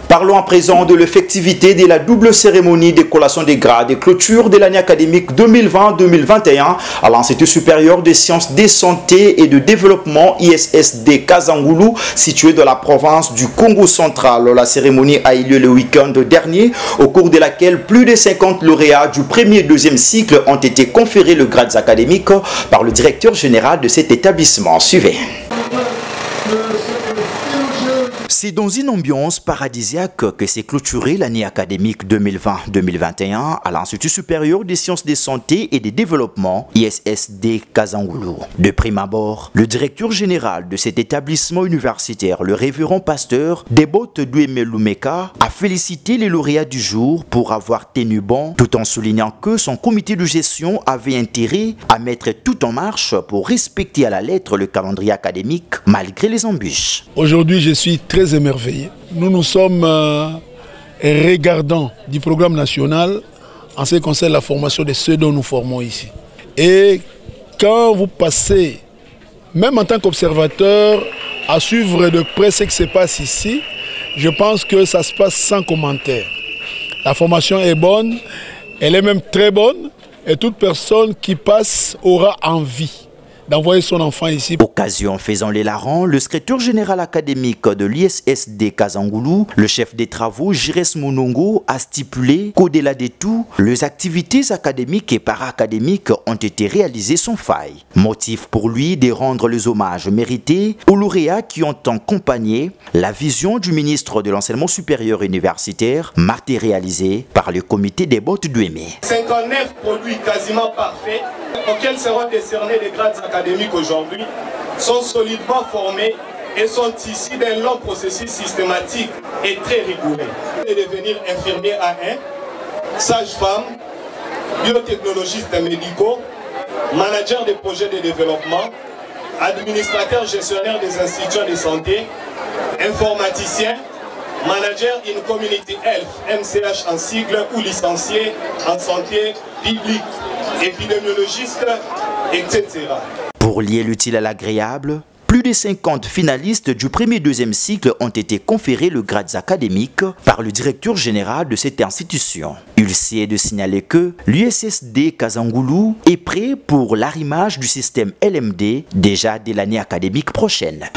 Parlons à présent de l'effectivité de la double cérémonie de collation des grades et clôture de l'année académique 2020-2021 à l'Institut supérieur des sciences de santé et de développement ISSD Kazangoulou, situé dans la province du Congo central. La cérémonie a eu lieu le week-end dernier, au cours de laquelle plus de 50 lauréats du premier et deuxième cycle ont été conférés le grade académique par le directeur général de cet établissement. Suivez. C'est dans une ambiance paradisiaque que s'est clôturée l'année académique 2020-2021 à l'Institut supérieur des sciences de santé et de développement ISSD Kazangoulou. De prime abord, le directeur général de cet établissement universitaire, le révérend pasteur Debote Douémé Lumeka, a félicité les lauréats du jour pour avoir tenu bon, tout en soulignant que son comité de gestion avait intérêt à mettre tout en marche pour respecter à la lettre le calendrier académique malgré les embûches. Aujourd'hui, je suis très émerveillé. Nous nous sommes regardants du programme national en ce qui concerne la formation de ceux dont nous formons ici. Et quand vous passez, même en tant qu'observateur, à suivre de près ce qui se passe ici, je pense que ça se passe sans commentaire. La formation est bonne, elle est même très bonne, et toute personne qui passe aura envie d'envoyer son enfant ici. Occasion faisant les larrons, le secrétaire général académique de l'ISSD Kazangoulou, le chef des travaux Jires Mounongo, a stipulé qu'au-delà de tout, les activités académiques et para-académiques ont été réalisées sans faille. Motif pour lui de rendre les hommages mérités aux lauréats qui ont accompagné la vision du ministre de l'enseignement supérieur universitaire, matérialisée par le comité des Bottes Douémé. 59 produits quasiment parfaits auxquels seront décernés les grades académiques aujourd'hui sont solidement formés et sont issus d'un long processus systématique et très rigoureux. De devenir infirmier A1, sage-femme, biotechnologistes médicaux, manager des projets de développement, administrateur gestionnaire des institutions de santé, informaticien, manager in community health, MCH en sigle, ou licencié en santé publique, épidémiologiste, etc. Pour lier l'utile à l'agréable, plus de 50 finalistes du premier et deuxième cycle ont été conférés le grade académique par le directeur général de cette institution. Il s'est de signaler que l'USSD Kazangoulou est prêt pour l'arrimage du système LMD déjà dès l'année académique prochaine.